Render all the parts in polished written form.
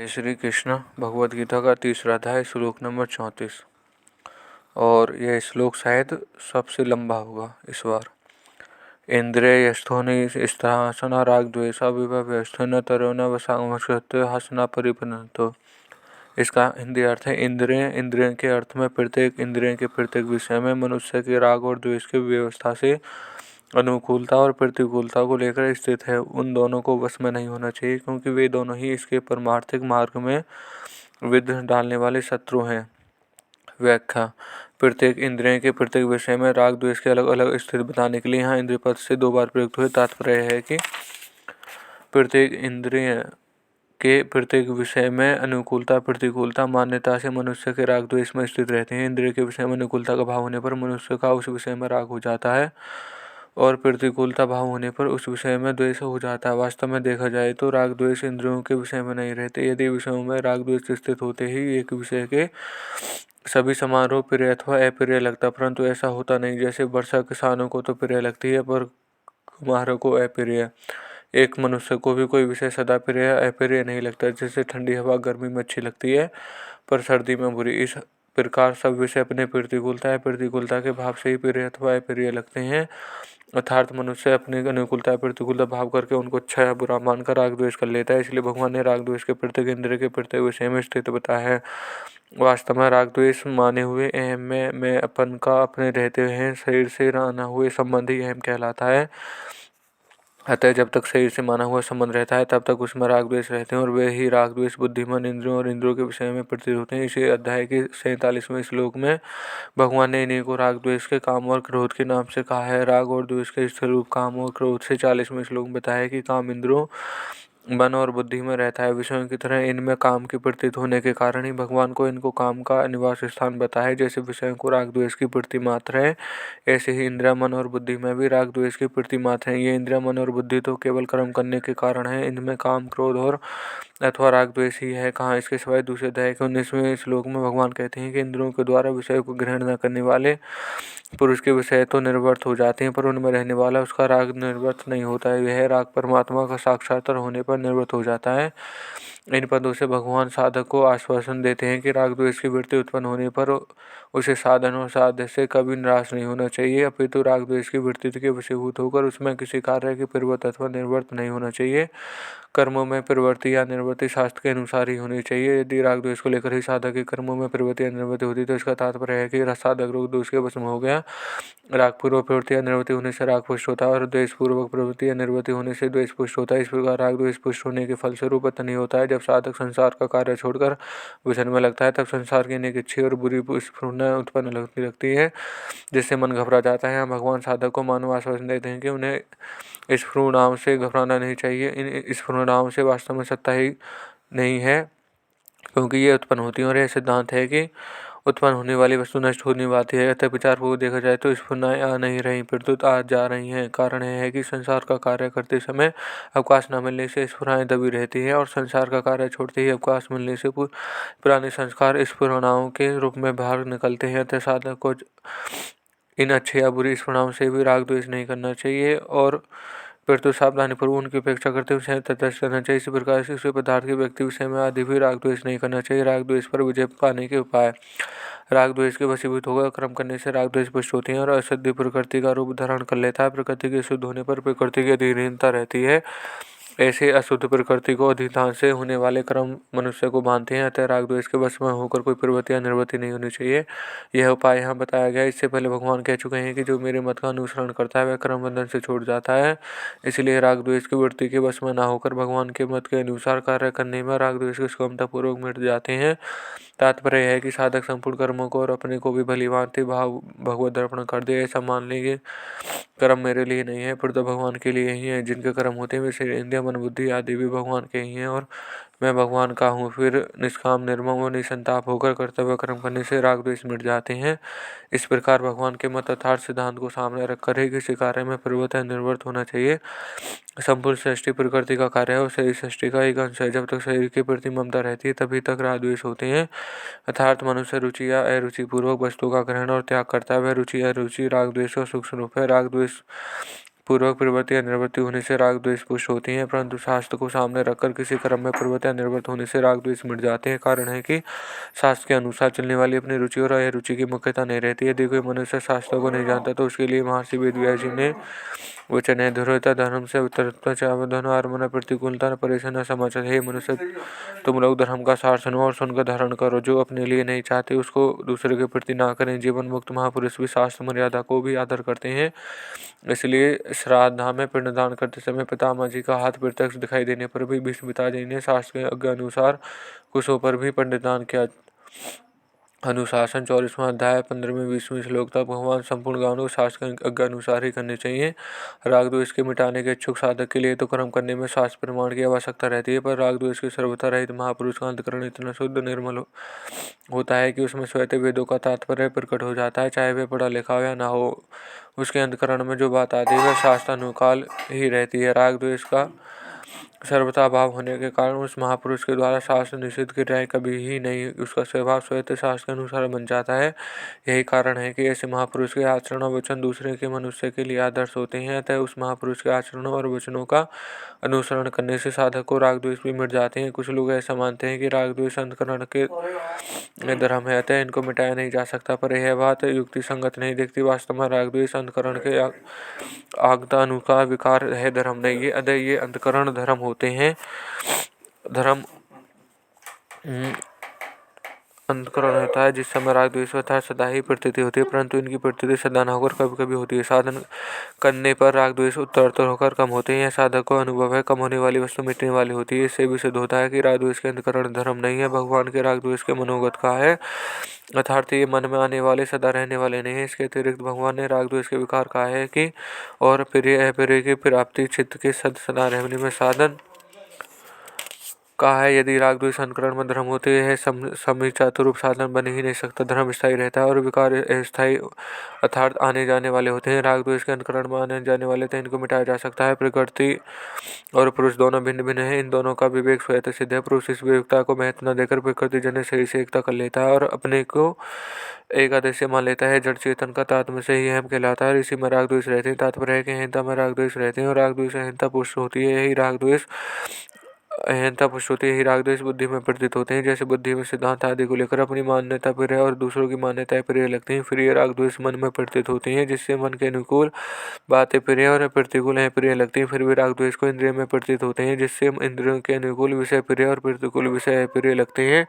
जय श्री कृष्ण। भगवद गीता का तीसरा अध्याय श्लोक नंबर 34। और यह श्लोक शायद सबसे लंबा होगा इस बार। इंद्रिय यस्थोनि स्थासना राग द्वेषा विभवस्थन तरो न वसांगमस्कृत्य हसना परिपन्नतो। इसका हिंदी अर्थ है इंद्रिय के अर्थ में प्रत्येक इंद्रिय के प्रत्येक विषय में मनुष्य के राग और द्वेष की व्यवस्था से अनुकूलता और प्रतिकूलता को लेकर स्थित है। उन दोनों को वश में नहीं होना चाहिए, क्योंकि वे दोनों ही इसके परमार्थिक मार्ग में विघ्न डालने वाले शत्रु हैं। व्याख्या। प्रत्येक इंद्रिय के प्रत्येक विषय में राग द्वेष के अलग अलग स्थिति बताने के लिए यहाँ इंद्रिय पद से 2 बार प्रयुक्त हुए। तात्पर्य है कि प्रत्येक इंद्रिय के प्रत्येक विषय में अनुकूलता प्रतिकूलता मान्यता से मनुष्य के राग द्वेष में स्थित रहते हैं। इंद्रिय के विषय में अनुकूलता का भाव होने पर मनुष्य का उस विषय में राग हो जाता है और प्रतिकूलता भाव होने पर उस विषय में द्वेष हो जाता है। वास्तव में देखा जाए तो राग द्वेष इंद्रियों के विषय में नहीं रहते। यदि विषयों में राग द्वेष स्थित होते ही एक विषय के सभी समारोह प्रिय अथवा अप्रिय लगता, परंतु ऐसा होता नहीं। जैसे वर्षा किसानों को तो प्रिय लगती है पर कुम्हारों को अप्रिय। एक मनुष्य को भी कोई विषय सदा प्रिय अप्रिय नहीं लगता। जैसे ठंडी हवा गर्मी में अच्छी लगती है पर सर्दी में बुरी। इस प्रकार सब विषय अपने प्रतिकूलता के भाव से ही प्रिय अथवा अप्रिय लगते हैं। अर्थात मनुष्य अपने अनुकूलता प्रतिकूलता भाव करके उनको अच्छा या बुरा मानकर राग द्वेष कर लेता है। इसलिए भगवान ने राग द्वेष के प्रत्येक इंद्रिय के प्रत्येक विषय में स्थित बताया है। वास्तव में राग द्वेष माने हुए अहम में मैं अपन का अपने रहते हैं शरीर से आना हुए संबंध ही अहम कहलाता है। अतः जब तक शरीर से माना हुआ संबंध रहता है तब तक उसमें राग द्वेष रहते हैं और वे ही राग द्वेष बुद्धिमान इंद्रियों और इंद्रियों के विषय में प्रतीत होते हैं। इसी अध्याय के 47वें श्लोक में भगवान ने इन्हीं को राग द्वेष के काम और क्रोध के नाम से कहा है। राग और द्वेष के स्थूल रूप काम और क्रोध से 40वें श्लोक में बताया कि काम इंद्रियों मन और बुद्धि में रहता है। विषयों की तरह इनमें काम की प्रतीत होने के कारण ही भगवान को इनको काम का निवास स्थान बताया है। जैसे विषयों को राग द्वेष की प्रति मात्र है, ऐसे ही इंद्रिया मन और बुद्धि में भी राग द्वेष की प्रति मात्र है। ये इंद्रिया मन और बुद्धि तो केवल कर्म करने के कारण है। इनमें काम क्रोध और अथवा राग द्वेष ही है। कहाँ इसके सिवाय दूसरे अध्याय के 19वें श्लोक में भगवान कहते हैं कि इंद्रियों के द्वारा विषय को ग्रहण न करने वाले पुरुष के विषय तो निर्वर्त हो जाते हैं, पर उनमें रहने वाला उसका राग निर्वर्त नहीं होता है। यह राग परमात्मा का साक्षात्कार होने पर निर्वर्त हो जाता है। इन पदों से भगवान साधक को आश्वासन देते हैं कि राग द्वेष की वृत्ति उत्पन्न होने पर उसे साधन और साध्य से कभी निराश नहीं होना चाहिए, अपितु राग द्वेष की वृत्ति के वशीभूत होकर उसमें किसी कार्य की प्रवृत्ति अथवा निर्वर्त नहीं होना चाहिए। कर्मों में प्रवृत्ति या निर्वृत्ति शास्त्र के अनुसार ही होनी चाहिए। यदि राग द्वेष को लेकर ही साधक की कर्मों में प्रवृत्ति या निर्वृत्ति होती तो इसका तात्पर्य है कि साधक रोग दोष के वश में हो गया। राग पूर्वक प्रवृत्ति या निर्वृत्ति होने से राग पुष्ट होता है और द्वेष पूर्वक प्रवृत्ति या निर्वृत्ति होने से द्वेष पुष्ट होता है। इस प्रकार राग द्वेष पुष्ट होने के फलस्वरूप पतन ही होता है। जब साधक संसार का कार्य छोड़कर भजन में लगता है तब संसार की अनेक इच्छा और बुरी स्फुरना उत्पन्न लगती है, जिससे मन घबरा जाता है। भगवान साधक को मानव आश्वासन देते हैं कि उन्हें इस स्फुरणाओं से घबराना नहीं चाहिए। इन स्फुरणाओं से वास्तव में सत्ता ही नहीं है, क्योंकि ये उत्पन्न होती है और यह सिद्धांत है कि उत्पन्न होने वाली वस्तु नष्ट होने वाली है। अतः विचारपूर्वक देखा जाए तो स्फुरणाएं आ नहीं रही प्रत्युत आ जा रही हैं। कारण यह है कि संसार का कार्य करते समय अवकाश न मिलने से स्फुरणाएं दबी रहती हैं और संसार का कार्य छोड़ते ही अवकाश मिलने से पुराने संस्कार स्फुरणाओं के रूप में बाहर निकलते हैं। अतः साधक को इन अच्छे या बुरी स्फुरणाओं से भी राग द्वेष नहीं करना चाहिए और फिर तो सावधानी पूर्वक उनकी उपेक्षा करते हुए तटस्थ रहना चाहिए। इसी प्रकार से उसी पदार्थ के व्यक्ति विषय में आदि भी राग द्वेष नहीं करना चाहिए। राग द्वेष पर विजय पाने के उपाय। राग द्वेष के वशीभूत होकर कर्म करने से राग द्वेष पुष्ट होती है और अशुद्ध प्रकृति का रूप धारण कर लेता है। प्रकृति के शुद्ध होने पर प्रकृति की अधीनता रहती है। ऐसे अशुद्ध प्रकृति को अधिष्ठान से होने वाले कर्म मनुष्य को बांधते हैं। अतः राग द्वेष के वश में होकर कोई प्रवृत्ति या निर्वृत्ति नहीं होनी चाहिए। यह उपाय यहाँ बताया गया। इससे पहले भगवान कह चुके हैं कि जो मेरे मत का अनुसरण करता है वह कर्म बंधन से छूट जाता है। इसलिए राग द्वेष की वृत्ति के वश में न होकर भगवान के मत के अनुसार कार्य करने में राग द्वेष के सुगमतापूर्वक मिट जाते हैं। तात्पर्य है कि साधक संपूर्ण कर्मों को और अपने को भी भली भांति भगवत अर्पण कर दे। ऐसा मान ले कि कर्म मेरे लिए नहीं है पर तो भगवान के लिए ही है। जिनके कर्म होते हैं वे शरीर इंद्रिय मन बुद्धि आदि भी भगवान के ही हैं और मैं भगवान का हूँ। फिर निष्काम निर्मम और निसंताप होकर कर्तव्य कर्म करने से राग द्वेष मिट जाते हैं। इस प्रकार भगवान के मत अर्थात सिद्धांत को सामने रखकर ही किसी कार्य में प्रवृत्त या निर्वृत्त होना चाहिए। संपूर्ण सृष्टि प्रकृति का कार्य है और शरीर सृष्टि का एक अंश है। जब तक शरीर के प्रति ममता रहती है तभी तक राग द्वेष होते हैं। अर्थात मनुष्य रुचि या अरुचि पूर्वक वस्तु का ग्रहण और त्याग करता है। वह रुचि अरुचि राग द्वेष का सूक्ष्म रूप है। राग द्वेष पूर्वक प्रवृत्ति या निर्वृत्ति होने से राग द्वेष पुष्ट होती हैं, परंतु शास्त्र को सामने रखकर किसी क्रम में प्रवृत्ति या निर्वृत्ति होने से राग द्वेष मिट जाते हैं। कारण है कि शास्त्र के अनुसार चलने वाली अपनी रुचि और अरुचि की मुख्यता नहीं रहती। यदि कोई मनुष्य शास्त्रों को नहीं जानता तो उसके लिए महर्षि वेदव्यास जी ने वचन है, ध्रुवता धर्म से उत्तरत्व चावधन और मन प्रतिकूलता परेशान समाचार। हे मनुष्य, तुम लोग धर्म का सार सुनो और सुनकर धारण करो। जो अपने लिए नहीं चाहते उसको दूसरे के प्रति ना करें। जीवन मुक्त महापुरुष भी शास्त्र मर्यादा को भी आदर करते हैं। इसलिए श्राद्ध में पिंडदान करते समय पितामह जी का हाथ प्रत्यक्ष दिखाई देने पर भी भीष्म पिताजी ने शास्त्र के आज्ञा अनुसार कुशों पर भी पिंडदान किया। अनुशासन 24वां अध्याय 15वें-20वें श्लोक तक भगवान संपूर्ण गानों शास्त्र के आज्ञा अनुसार ही करने चाहिए। राग द्वेष के मिटाने के इच्छुक साधक के लिए तो कर्म करने में शास्त्र प्रमाण की आवश्यकता रहती है, पर राग द्वेष के सर्वथा रहित महापुरुष का अंतकरण इतना शुद्ध निर्मल होता है कि उसमें स्वतः वेदों का तात्पर्य प्रकट हो जाता है, चाहे वे पढ़ा लिखा हो या ना हो। उसके अंतकरण में जो बात आती है वह शास्त्रानुकाल ही रहती है। राग द्वेष का सर्वथा अभाव होने के कारण उस महापुरुष के द्वारा शास्त्र निषिद्ध क्रियाएं कभी ही नहीं, उसका स्वभाव स्वतः शास्त्र के अनुसार बन जाता है। यही कारण है कि ऐसे महापुरुष के आचरण और वचन दूसरे के मनुष्य के लिए आदर्श होते हैं। अतः उस महापुरुष के आचरणों और वचनों का अनुसरण करने से साधक को राग द्वेष भी मिट जाते हैं। कुछ लोग ऐसा मानते हैं कि राग द्वेष अंतकरण के धर्म है, अतः इनको मिटाया नहीं जा सकता, पर यह बात युक्ति संगत नहीं दिखती। वास्तव में राग द्वेष अंतकरण के आज्ञा अनुसार विकार है, धर्म नहीं है। अतः ये अंतकरण धर्म होते हैं। धर्म अंतकरण होता है जिस समय राग द्वेष सदा ही प्रतीति होती है, परंतु इनकी प्रतीति सदा न होकर कभी कभी होती है। साधन करने पर राग द्वेष उत्तरोत्तर होकर कम होते हैं। यह साधक को अनुभव है। कम होने वाली वस्तु मिटने वाली होती है। इससे भी सिद्ध होता है कि राग द्वेष के अंतकरण धर्म नहीं है, भगवान के राग द्वेष के मनोगत का है, अर्थात ये मन में आने वाले सदा रहने वाले नहीं है। इसके अतिरिक्त भगवान ने राग द्वेष के विकार कहा है कि और प्रिय अप्रिय की प्राप्ति चित्त के सदा रहने में साधन कहा है। यदि राग द्वेष अंतकरण में धर्म होते हैं, समिचातुरूप साधन बन ही नहीं सकता। धर्म स्थायी रहता है और विकार अस्थायी अर्थात आने जाने वाले होते हैं। राग द्वेष के अंतकरण में आने जाने वाले थे, इनको मिटाया जा सकता है। प्रकृति और पुरुष दोनों भिन्न भिन्न है, इन दोनों का विवेक स्वतः सिद्ध है। पुरुष इस विवेकता को महत्व न देकर प्रकृति जन्य शरीर से एकता कर लेता है और अपने को एक आदेश मान लेता है। जड़ चेतन का तात्म से ही अहम कहलाता है। इसी में राग द्वेष रहते हैं। तात्पर्य है कि अहंता में राग द्वेष रहते हैं और राग द्वेष अहंता पुष्ट होती है। यही राग द्वेष अहंता पुष्ट होती है। राग द्वेष बुद्धि में प्रतीत होते हैं। जैसे बुद्धि में सिद्धांत आदि को लेकर अपनी मान्यता प्रिय और दूसरों की मान्यताएं प्रिय लगती हैं, फिर ये राग द्वेष मन में प्रतीत होती हैं, जिससे मन के अनुकूल बातें प्रिय और प्रतिकूल प्रिय लगती हैं। फिर भी राग द्वेष को इंद्रियों में प्रतीत होते हैं, जिससे इंद्रियों के अनुकूल विषय प्रिय और प्रतिकूल विषय प्रिय लगते हैं।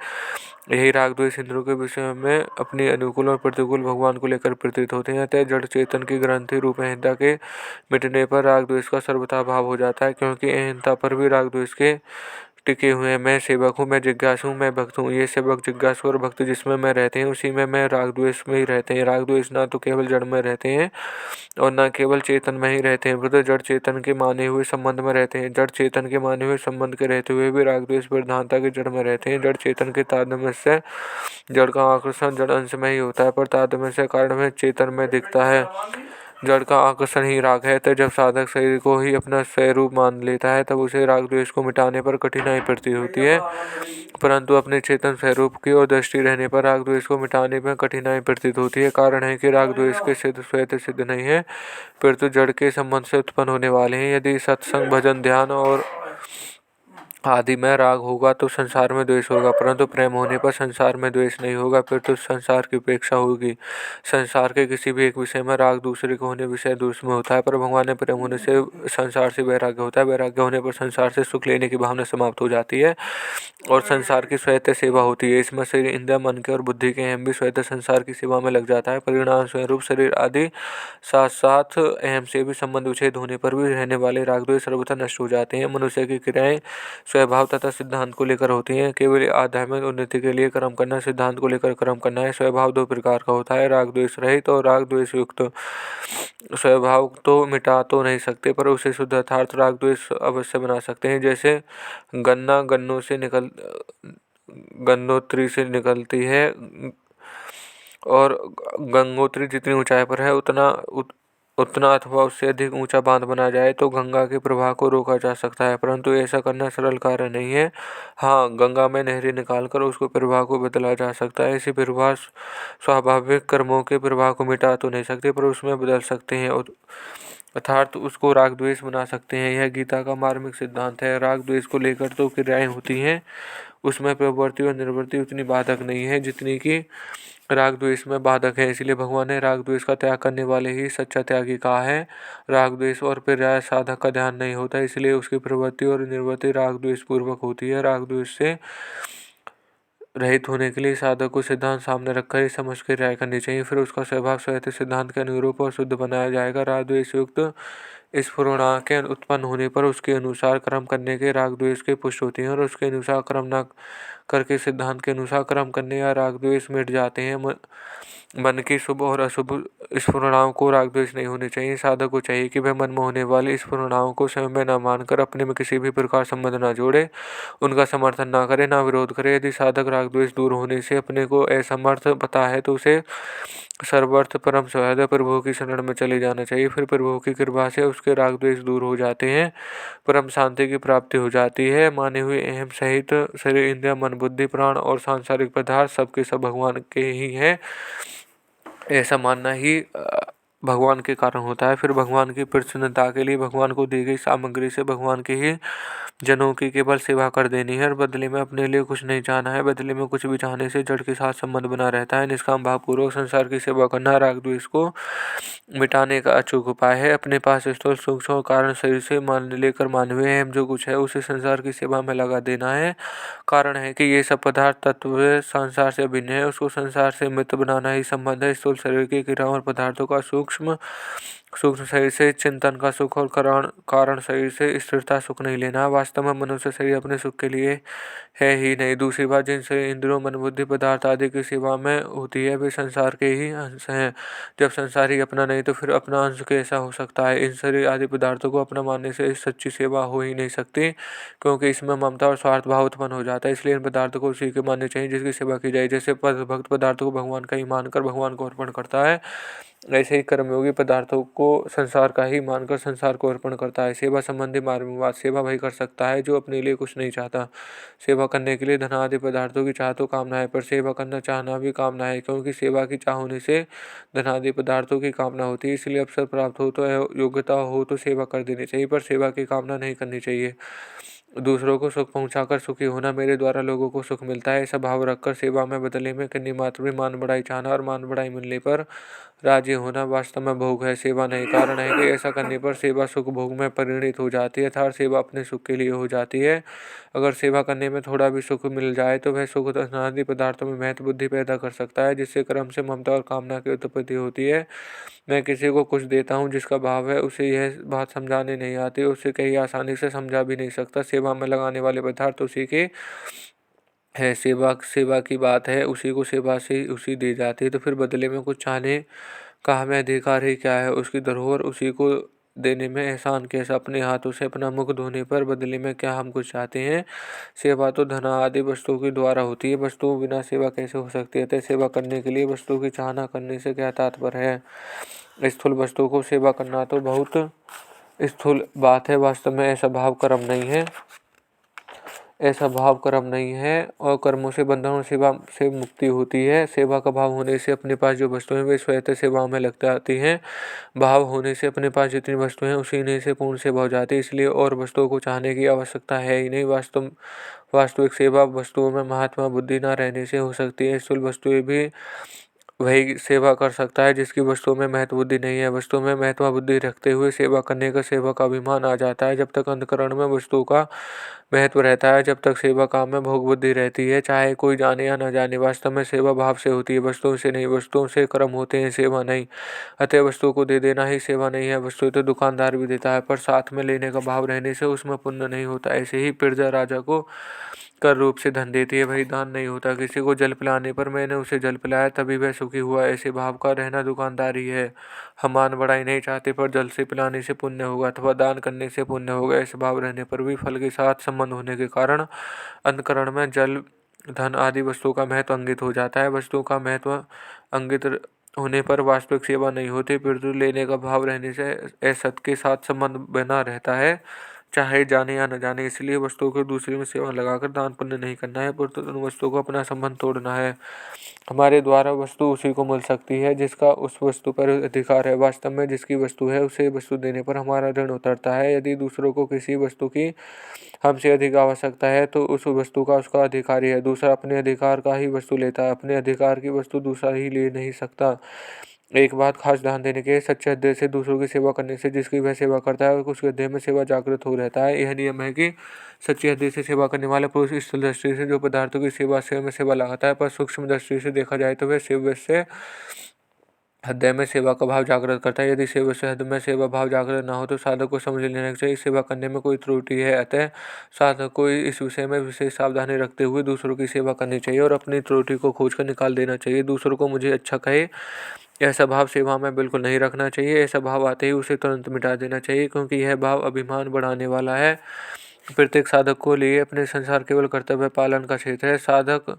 यही राग द्वेष इंद्रियों के विषय में अपनी अनुकूल और प्रतिकूल भगवान को लेकर प्रतीत होते हैं। अतः जड़ चेतन की ग्रंथि रूप अहंता के मिटने पर राग द्वेष का सर्वथा भाव हो जाता है, क्योंकि अहंता पर भी राग द्वेष के टिके हुए हैं। मैं सेवक हूँ, मैं जिज्ञासु हूँ, मैं भक्त हूँ। ये सेवक जिज्ञासु और भक्त जिसमें मैं रहते हैं उसी में मैं राग द्वेष में ही रहते हैं। राग द्वेष ना तो केवल जड़ में रहते हैं और न केवल चेतन में ही रहते हैं, वृद्ध जड़ चेतन के माने हुए संबंध में रहते हैं। जड़ चेतन के माने हुए संबंध के रहते हुए भी राग द्वेष प्रधानता के जड़ में रहते हैं। जड़ चेतन के तादात्म्य से जड़ का आकर्षण जड़ अंश में ही होता है, पर तादात्म्य से कारण में चेतन में दिखता है। जड़ का आकर्षण ही राग है। तो जब साधक शरीर को ही अपना स्वरूप मान लेता है तब उसे राग द्वेष को मिटाने पर कठिनाई प्रतीत होती है, परंतु अपने चेतन स्वरूप की ओर दृष्टि रहने पर राग द्वेष को मिटाने में कठिनाई प्रतीत होती है। कारण है कि राग द्वेष के सिद्ध स्वतः सिद्ध नहीं है, परंतु जड़ के संबंध से उत्पन्न होने वाले हैं। यदि सत्संग भजन ध्यान और आदि में राग होगा तो संसार में द्वेष होगा, परंतु प्रेम होने पर संसार में द्वेष नहीं होगा, फिर तो संसार की उपेक्षा होगी। संसार के किसी भी एक विषय में राग दूसरे को होने विषय दूसरे में होता है, पर भगवान ने प्रेम होने से संसार से वैराग्य होता है। वैराग्य होने पर संसार से सुख लेने की भावना समाप्त हो जाती है और संसार की स्वतः सेवा होती है। इसमें शरीर इंद्रिय मन के और बुद्धि के अहम भी स्वतः संसार की सेवा में लग जाता है। परिणाम स्वरूप शरीर आदि साथ साथ अहम से भी संबंध विच्छेद होने पर भी रहने वाले राग द्वेष सर्वथा नष्ट हो जाते हैं। मनुष्य की क्रियाएं स्वभाव तथा सिद्धांत को लेकर होती हैं। केवल आध्यात्मिक उन्नति के लिए कर्म करना, सिद्धांत को लेकर कर्म करना है। स्वभाव दो प्रकार का होता है, राग द्वेष रहित और राग द्वेष युक्त। स्वभाव तो मिटा तो नहीं सकते, पर उसे शुद्ध अर्थात राग द्वेष अवश्य बना सकते हैं। जैसे गन्ना गन्नोत्री से निकलती है और गंगोत्री जितनी ऊंचाई पर है उतना अथवा उससे अधिक ऊंचा बांध बना जाए तो गंगा के प्रवाह को रोका जा सकता है, परंतु ऐसा करना सरल कार्य नहीं है। हाँ, गंगा में नहरें निकालकर उसको प्रवाह को बदला जा सकता है। ऐसी प्रवाह स्वाभाविक कर्मों के प्रवाह को मिटा तो नहीं सकते, पर उसमें बदल सकते हैं। अर्थात उसको राग द्वेष बना सकते हैं। यह गीता का मार्मिक सिद्धांत है। राग द्वेष को लेकर तो क्रियाएं होती हैं, उसमें प्रवृत्ति और निवृत्ति उतनी बाधक नहीं है जितनी कि राग द्वेष में बाधक है। इसलिए भगवान ने राग द्वेष का त्याग करने वाले ही सच्चा त्यागी कहा है। राग द्वेष और पर्याय साधक का ध्यान नहीं होता, इसलिए उसकी प्रवृत्ति और निवृत्ति राग द्वेष पूर्वक होती है। राग द्वेष से रहित होने के लिए साधक को सिद्धांत सामने रखकर ही समझ कर राय करनी चाहिए, फिर उसका स्वभाव स्वयं सिद्धांत के अनुरूप और शुद्ध बनाया जाएगा। राग द्वेष युक्त स्फुरणा के उत्पन्न होने पर उसके अनुसार कर्म करने के राग द्वेष के पुष्ट होती हैं और उसके अनुसार कर्म न करके सिद्धांत के अनुसार कर्म करने या राग द्वेष मिट जाते हैं। मन की शुभ और अशुभ स्फुरणाओं को राग द्वेष नहीं होने चाहिए। साधक को चाहिए कि वह मन में होने वाली स्फुरणाओं को स्वयं में न मानकर अपने में किसी भी प्रकार संबंध न जोड़े, उनका समर्थन न करे, न विरोध करे। यदि साधक राग द्वेष दूर होने से अपने को असमर्थ पता है तो उसे सर्वर्थ परम सहायता प्रभु की शरण में चले जाना चाहिए। फिर प्रभु की कृपा से उसके राग द्वेष दूर हो जाते हैं, परम शांति की प्राप्ति हो जाती है। माने हुए अहम सहित शरीर, इंद्रिय, मन, बुद्धि, प्राण और सांसारिक पदार्थ सबके सब भगवान के ही हैं, ऐसा मानना ही भगवान के कारण होता है। फिर भगवान की प्रसन्नता के लिए भगवान को दी गई सामग्री से भगवान के ही जनों की केवल सेवा कर देनी है और बदले में अपने लिए कुछ नहीं चाहना है। बदले में कुछ भी चाहने से जड़ के साथ संबंध बना रहता है। निष्काम भावपूर्वक संसार की सेवा करना राग द्वेष को मिटाने का अचूक उपाय है। अपने पास स्थूल सूक्ष्म कारण शरीर से मान लेकर मानवीय एवं जो कुछ है उसे संसार की सेवा में लगा देना है। कारण है कि ये सब पदार्थ तत्व संसार से भिन्न है, उसको संसार से मृत बनाना ही संबंध है। स्थूल शरीर की क्रियाओं और पदार्थों का सूक्ष्म शरीर से चिंतन का सुख और कारण शरीर से स्थिरता सुख नहीं लेना। वास्तव में मनुष्य शरीर अपने सुख के लिए है ही नहीं। दूसरी बात, जिनसे इंद्रियों, मन, बुद्धि, पदार्थ आदि की सेवा में होती है वे संसार के ही अंश हैं। जब संसार ही अपना नहीं तो फिर अपना अंश कैसा हो सकता है। इन शरीर आदि पदार्थों को अपना मानने से सच्ची सेवा हो ही नहीं सकती, क्योंकि इसमें ममता और स्वार्थ भाव उत्पन्न हो जाता है। इसलिए इन पदार्थों को उसी के मानने चाहिए जिसकी सेवा की जाए। जैसे भक्त पदार्थों को भगवान का ही मानकर भगवान को अर्पण करता है, ऐसे ही कर्मयोगी पदार्थों को संसार का ही मानकर संसार को अर्पण करता है। सेवा संबंधी मार्मिक बात, सेवा वही कर सकता है जो अपने लिए कुछ नहीं चाहता। सेवा करने के लिए धन आदि पदार्थों की चाह तो कामना है, पर सेवा करना चाहना भी कामना है, क्योंकि सेवा की चाह होने से धन आदि पदार्थों की कामना होती है। इसलिए अवसर प्राप्त हो तो योग्यता हो तो सेवा कर देनी चाहिए, पर सेवा की कामना नहीं करनी चाहिए। दूसरों को सुख पहुंचाकर सुखी होना, मेरे द्वारा लोगों को सुख मिलता है, ऐसा भाव रखकर सेवा में बदले में किन्हीं मात्र भी मान बढ़ाई चाहना और मान बढ़ाई मिलने पर राजी होना वास्तव में भोग है, सेवा नहीं। कारण है कि ऐसा करने पर सेवा सुख भोग में परिणित हो जाती है, अर्थात सेवा अपने सुख के लिए हो जाती है। अगर सेवा करने में थोड़ा भी सुख मिल जाए तो वह सुख धनादि पदार्थों में महत्व बुद्धि पैदा कर सकता है, जिससे क्रम से ममता और कामना की उत्पत्ति होती है। मैं किसी को कुछ देता हूँ जिसका भाव है, उसे यह बात समझाने नहीं आती, उसे कहीं आसानी से समझा भी नहीं सकता। सेवा में लगाने वाले पदार्थ उसी के है, सेवा की बात है, उसी को सेवा से उसी दी जाती है, तो फिर बदले में कुछ चाहने का हमें अधिकार ही क्या है। उसकी धरोहर उसी को देने में एहसान कैसा। अपने हाथों से अपना मुख धोने पर बदले में क्या हम कुछ चाहते हैं। सेवा तो धन आदि वस्तुओं के द्वारा होती है, वस्तुओं बिना सेवा कैसे हो सकती है। सेवा करने के लिए वस्तु की चाहना करने से क्या तात्पर्य है। स्थूल वस्तु को सेवा करना तो बहुत स्थूल बात है, वास्तव में ऐसा भाव कर्म नहीं है, ऐसा भाव कर्म नहीं है और कर्मों से बंधनों सेवा से मुक्ति होती है। सेवा का भाव होने से अपने पास जो वस्तुएं वे स्वतः सेवा में लगती आती हैं। भाव होने से अपने पास जितनी वस्तुएं हैं उसी ने से पूर्ण सेवा हो जाती है, इसलिए और वस्तुओं को चाहने की आवश्यकता है ही नहीं। वास्तविक सेवा वस्तुओं में महात्मा बुद्धि न रहने से हो सकती है। स्थूल वस्तुएं भी वही सेवा कर सकता है जिसकी वस्तुओं में महत्व बुद्धि नहीं है। वस्तुओं में महत्व बुद्धि रखते हुए सेवा करने का सेवा का अभिमान आ जाता है। जब तक अंतःकरण में वस्तु का महत्व रहता है, जब तक सेवा काम में भोग बुद्धि रहती है, चाहे कोई जाने या न जाने। वास्तव में सेवा भाव से होती है, वस्तुओं से नहीं। वस्तुओं से कर्म होते हैं, सेवा नहीं। अतः वस्तुओं को दे देना ही सेवा नहीं है। वस्तु तो दुकानदार भी देता है, पर साथ में लेने का भाव रहने से उसमें पुण्य नहीं होता। ऐसे ही प्रजा राजा को कर रूप से धन देती है, वही दान नहीं होता। किसी को जल पिलाने पर मैंने उसे जल पिलाया तभी वह सुखी हुआ, ऐसे भाव का रहना दुकानदारी है। हम मान बढ़ाई नहीं चाहते, पर जल से पिलाने से पुण्य होगा अथवा दान करने से पुण्य होगा, ऐसे भाव रहने पर भी फल के साथ संबंध होने के कारण अंतःकरण में जल धन आदि वस्तुओं का महत्व अंगित हो जाता है। वस्तुओं का महत्व अंगित होने पर वास्तविक सेवा नहीं होती, पितृ लेने का भाव रहने से असत के साथ संबंध बना रहता है। चाहे जाने या न जाने। इसलिए वस्तुओं को दूसरे में सेवा लगाकर दान पुण्य नहीं करना है, परंतु उन वस्तुओं को अपना संबंध तोड़ना है। हमारे द्वारा वस्तु उसी को मिल सकती है जिसका उस वस्तु पर अधिकार है। वास्तव में जिसकी वस्तु है उसे वस्तु देने पर हमारा ऋण उतरता है। यदि दूसरों को किसी वस्तु की हमसे अधिक आवश्यकता है तो उस वस्तु का उसका अधिकारी है। दूसरा अपने अधिकार का ही वस्तु लेता है, अपने अधिकार की वस्तु दूसरा ही ले नहीं सकता। एक बात खास ध्यान देने की, सच्चे हृदय से दूसरों की सेवा करने से जिसकी वह सेवा करता है उसके हृदय में सेवा जागृत हो रहता है। यह नियम है कि सच्चे हृदय से सेवा करने वाला पुरुष स्थूल दृष्टि से जो पदार्थों की सेवा में सेवा लगाता है, पर सूक्ष्म दृष्टि से देखा जाए तो वह सेवा से हृदय में सेवा का भाव जागृत करता है। यदि सेवा से हृदय में सेवा भाव जागृत न हो तो साधक को समझ लेना चाहिए सेवा करने में कोई त्रुटि है। अतः साधक को इस विषय में विशेष सावधानी रखते हुए दूसरों की सेवा करनी चाहिए और अपनी त्रुटि को खोजकर निकाल देना चाहिए। दूसरों को मुझे अच्छा कहे, ऐसा भाव सेवा में बिल्कुल नहीं रखना चाहिए। ऐसा भाव आते ही उसे तुरंत मिटा देना चाहिए, क्योंकि यह भाव अभिमान बढ़ाने वाला है। प्रत्येक साधक को लिए अपने संसार केवल कर्तव्य पालन का क्षेत्र है, साधक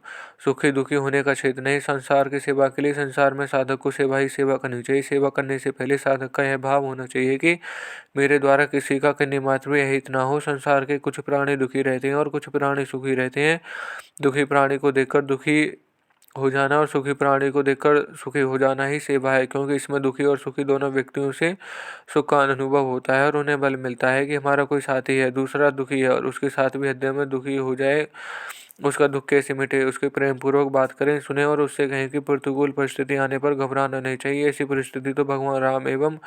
सुखी दुखी होने का क्षेत्र नहीं। संसार की सेवा के लिए संसार में साधक को सेवा ही सेवा करनी चाहिए। सेवा करने से पहले साधक का यह भाव होना चाहिए कि मेरे द्वारा किसी का करने मात्र भी यही इतना हो। संसार के कुछ प्राणी दुखी रहते हैं और कुछ प्राणी सुखी रहते हैं। दुखी प्राणी को देखकर दुखी हो जाना और सुखी प्राणी को देखकर सुखी हो जाना ही सेवा है, क्योंकि इसमें दुखी और सुखी दोनों व्यक्तियों से सुख का अनुभव होता है और उन्हें बल मिलता है कि हमारा कोई साथी है, दूसरा दुखी है और उसके साथ भी हृदय में दुखी हो जाए। उसका दुख कैसे मिटे, उसके प्रेम पूर्वक बात करें, सुने और उससे कहें कि प्रतिकूल परिस्थिति आने पर घबराना नहीं चाहिए। ऐसी परिस्थिति तो भगवान राम एवं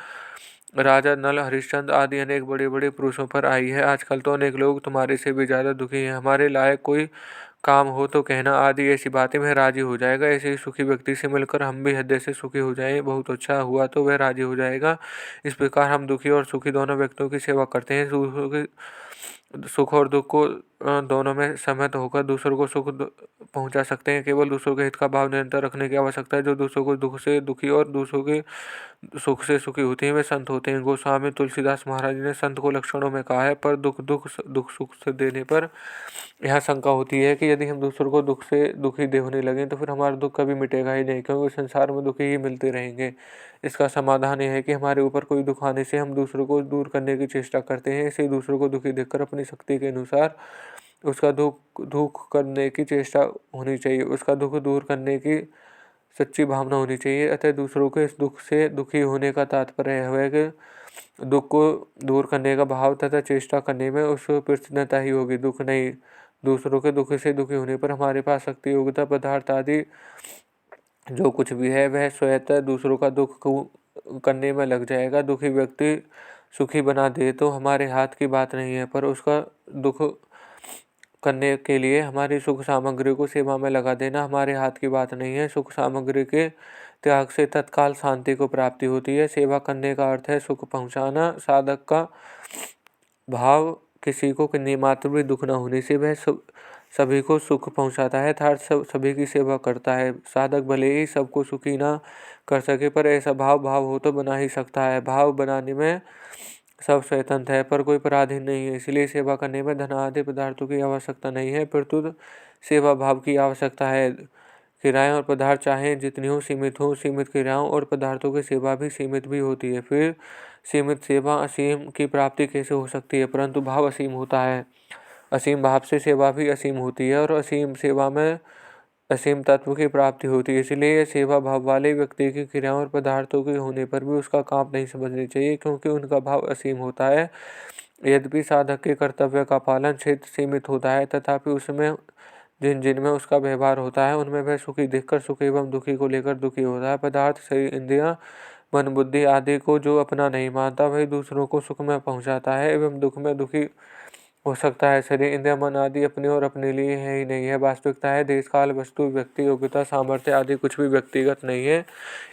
राजा नल, हरिश्चंद्र आदि अनेक बड़े बड़े पुरुषों पर आई है। आजकल तो अनेक लोग तुम्हारे से भी ज्यादा दुखी हैं। हमारे लायक कोई काम हो तो कहना, आदि ऐसी बातें में राजी हो जाएगा। ऐसे ही सुखी व्यक्ति से मिलकर हम भी हृदय से सुखी हो जाएं, बहुत अच्छा हुआ तो वह राजी हो जाएगा। इस प्रकार हम दुखी और सुखी दोनों व्यक्तियों की सेवा करते हैं। सुख और दुख को दोनों में सहमत होकर दूसरों को सुख पहुंचा सकते हैं। केवल दूसरों के हित का भाव निरंतर रखने की आवश्यकता है। जो दूसरों को दुख से दुखी और दूसरों के सुख से सुखी होते हैं वे संत होते हैं। गोस्वामी तुलसीदास महाराज ने संत को लक्षणों में कहा है, पर दुख सुख से देने पर यह शंका होती है कि यदि हम दूसरों को दुख से दुखी होने लगे तो फिर हमारा दुख कभी मिटेगा ही नहीं, क्योंकि संसार में दुखी ही मिलते रहेंगे। इसका समाधान यह है कि हमारे ऊपर कोई दुख आने से हम दूसरों को दूर करने की चेष्टा करते हैं। इसे दूसरों को दुखी देखकर अपनी शक्ति के अनुसार उसका दुख करने की चेष्टा होनी चाहिए, उसका दुख दूर करने की सच्ची भावना होनी चाहिए। अतः दूसरों के इस दुख से दुखी होने का तात्पर्य है कि दुख को दूर करने का भाव तथा चेष्टा करने में उस प्रसन्नता ही होगी, दुख नहीं। दूसरों के दुख से दुखी होने पर हमारे पास शक्ति, योग्यता, पदार्थ आदि जो कुछ भी है वह स्वतः दूसरों का दुख करने में लग जाएगा। दुखी व्यक्ति सुखी बना दे तो हमारे हाथ की बात नहीं है, पर उसका दुख करने के लिए हमारी सुख सामग्री को सेवा में लगा देना हमारे हाथ की बात नहीं है। सुख सामग्री के त्याग से तत्काल शांति को प्राप्ति होती है। सेवा करने का अर्थ है सुख पहुंचाना। साधक का भाव किसी को किन्हीं मात्र भी दुख न होने से वह सभी को सुख पहुंचाता है, अर्थात सभी की सेवा करता है। साधक भले ही सबको सुखी ना कर सके, पर ऐसा भाव हो तो बना ही सकता है। भाव बनाने में सब स्वतंत्र है, पर कोई पराधीन नहीं है। इसलिए सेवा करने में धन आदि पदार्थों की आवश्यकता नहीं है, परंतु सेवा भाव की आवश्यकता है। क्रियाएं और पदार्थ चाहे जितनी हो, सीमित क्रियाओं और पदार्थों की सेवा भी सीमित भी होती है। फिर सीमित सेवा असीम की प्राप्ति कैसे हो सकती है, परंतु भाव असीम होता है। असीम भाव से सेवा भी असीम होती है और असीम सेवा में असीम तत्व की प्राप्ति होती है। इसलिए सेवा भाव वाले व्यक्ति की क्रियाओं और पदार्थों के होने पर भी उसका काम नहीं समझनी चाहिए, क्योंकि उनका भाव असीम होता है। यद्यपि साधक के कर्तव्य का पालन क्षेत्र सीमित होता है, तथापि उसमें जिनमें उसका व्यवहार होता है उनमें वह सुखी देखकर सुखी एवं दुखी को लेकर दुखी होता है। पदार्थ, शरीर, इंद्रियां, मन, बुद्धि आदि को जो अपना नहीं मानता वही दूसरों को सुख में पहुंचाता है एवं दुख में दुखी हो सकता है। शरीर, इंद्रिय, मन आदि अपने और अपने लिए है ही नहीं है। वास्तविकता है देश काल, वस्तु, व्यक्ति, योग्यता, सामर्थ्य आदि कुछ भी व्यक्तिगत नहीं है।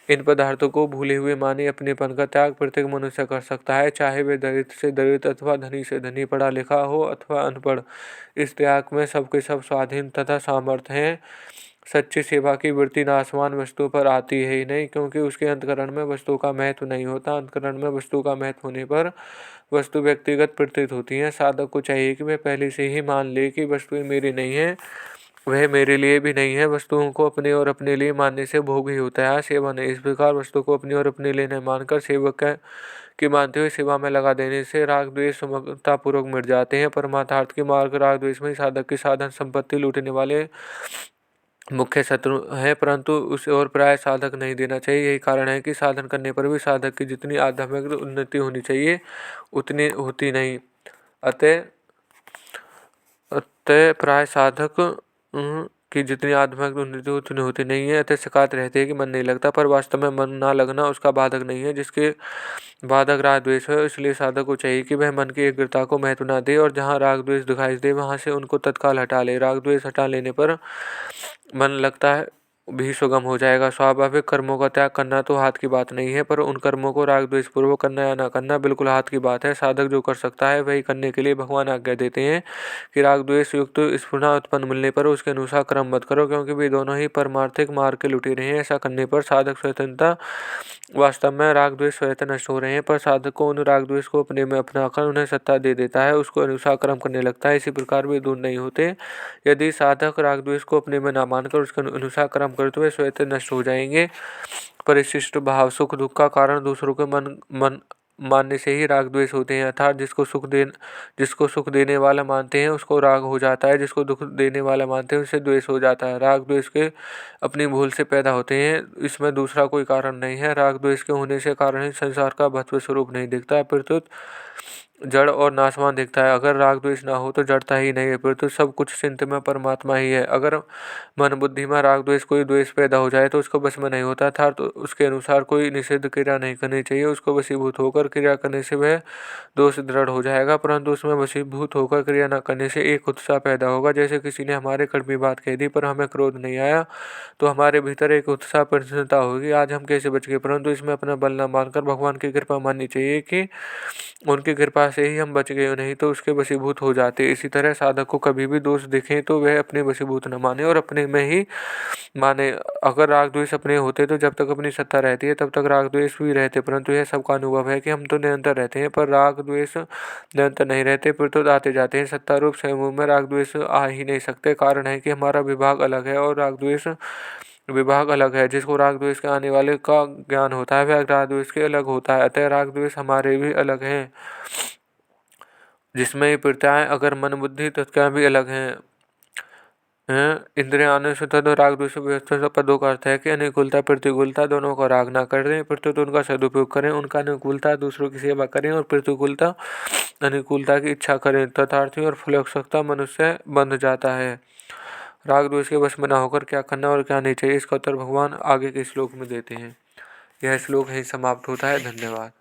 इन पदार्थों को भूले हुए माने अपनेपन का त्याग प्रत्येक मनुष्य कर सकता है, चाहे वे दरिद्र से दरिद्र अथवा धनी से धनी, पढ़ा लिखा हो अथवा अनपढ़। इस त्याग में सबके सब स्वाधीन तथा सामर्थ्य हैं। सच्ची सेवा की वृत्ति नाशवान वस्तु पर आती है ही नहीं, क्योंकि उसके अंतकरण में वस्तु का महत्व नहीं होता। अंतकरण में वस्तु का महत्व होने पर वस्तु व्यक्तिगत प्रतीत होती है। साधक को चाहिए कि वह पहले से ही मान ले कि वस्तुएं मेरी नहीं है, वह मेरे लिए भी नहीं है। वस्तुओं को अपने और अपने लिए मानने से भोग ही होता है, सेवा नहीं। इस प्रकार वस्तु को अपनी और अपने लिए नहीं मानकर सेवक की मानते हुए सेवा में लगा देने से राग द्वेष समता पूर्वक मिट जाते हैं। परमार्थार्थ के मार्ग राग द्वेष में साधक की साधन संपत्ति लूटने वाले मुख्य शत्रु है, परंतु उसे और प्राय साधक नहीं देना चाहिए। यही कारण है कि साधन करने पर भी साधक की जितनी आध्यात्मिक उन्नति होनी चाहिए उतनी होती नहीं। अतः प्राय साधक की जितनी आध्यात्मिक उन्नति उतनी होती नहीं है। अतः शिकायत रहती है कि मन नहीं लगता, पर वास्तव में मन ना लगना उसका बाधक नहीं है, जिसके बाधक राग द्वेष है। इसलिए साधक को चाहिए कि वह मन की एकाग्रता को महत्व न दे और जहाँ राग द्वेष दिखाई दे वहां से उनको तत्काल हटा ले। राग द्वेष हटा लेने पर मन लगता है भी सुगम हो जाएगा। स्वाभाविक कर्मों का त्याग करना तो हाथ की बात नहीं है, पर उन कर्मों को राग द्वेष पूर्वक करना या न करना बिल्कुल हाथ की बात है। साधक जो कर सकता है वही करने के लिए भगवान आज्ञा देते हैं कि राग द्वेष युक्त स्फुरना उत्पन्न मिलने पर उसके अनुसार कर्म मत करो, क्योंकि वे दोनों ही परमार्थिक मार्ग के लुटेरे हैं। ऐसा करने पर साधक स्वतंत्रता वास्तव में राग द्वेष स्वतः नष्ट हो रहे हैं, पर साधक को उन राग द्वेष को अपने में अपनाकर उन्हें सत्ता दे देता है, उसको अनुसार कर्म करने लगता है। इसी प्रकार वे दूर नहीं होते। यदि साधक राग द्वेष को अपने में न मानकर उसके अनुसार कर्म करे तो वे स्वतः नष्ट हो जाएंगे। परिशिष्ट भाव सुख दुख का कारण दूसरों के मन मानने से ही राग द्वेष होते हैं। अर्थात जिसको सुख देने वाला मानते हैं उसको राग हो जाता है, जिसको दुख देने वाला मानते हैं उससे द्वेष हो जाता है। राग द्वेष के अपनी भूल से पैदा होते हैं, इसमें दूसरा कोई कारण नहीं है। राग द्वेष के होने से कारण ही संसार का भत्व स्वरूप नहीं दिखता है, प्रत्युत जड़ और नाशवान दिखता है। अगर राग द्वेष ना हो तो जड़ता ही नहीं है, प्रत्युत सब कुछ चिंत में परमात्मा ही है। अगर मन बुद्धि में राग द्वेष कोई द्वेष पैदा हो जाए तो उसको बस में नहीं होता था, तो उसके अनुसार कोई निषिद्ध क्रिया नहीं करनी चाहिए। उसको वशीभूत होकर क्रिया करने से वह दोष दृढ़ हो जाएगा, परंतु उसमें वशीभूत होकर क्रिया न करने से एक उत्साह पैदा होगा। जैसे किसी ने हमारे कड़वी बात कह दी पर हमें क्रोध नहीं आया, तो हमारे भीतर एक उत्साह प्रसन्नता होगी, आज हम कैसे बच गए। परंतु इसमें अपना बल न मानकर भगवान की कृपा माननी चाहिए कि उनकी कृपा से ही हम बच गए, नहीं तो उसके वशीभूत हो जाते। इसी तरह साधक को कभी भी दोष दिखे तो वह अपने वशीभूत न माने और अपने में ही माने। अगर राग द्वेष अपने होते तो जब तक अपनी सत्ता रहती है तब तक राग द्वेष भी रहते, परंतु यह सबका अनुभव है कि हम तो निरंतर रहते हैं पर राग द्वेष निरंतर नहीं रहते, फिर तो आते जाते हैं। सत्ता रूप समूह में राग द्वेष आ ही नहीं सकते। कारण है कि हमारा विभाग अलग है और राग द्वेष विभाग अलग है। जिसको राग द्वेष के आने वाले का ज्ञान होता है वह राग द्वेष के अलग होता है। अतः राग द्वेष हमारे भी अलग हैं, जिसमें ये प्रत्यय अगर मन बुद्धि तत्व भी अलग हैं। इंद्रिय आने से तद राग द्वेष व्यवस्था पदों का अर्थ है कि अनुकूलता प्रतिकूलता दोनों का राग ना करें, प्रत्युत उनका सदुपयोग करें। उनका अनुकूलता दूसरों की सेवा करें और प्रतिकूलता अनुकूलता की इच्छा करें। तथार्थी और फलोत्सुकता मनुष्य बंध जाता है। राग द्वेष के वश में न होकर क्या करना और क्या नहीं चाहिए इसका उत्तर भगवान आगे के श्लोक में देते हैं। यह श्लोक यहीं समाप्त होता है। धन्यवाद।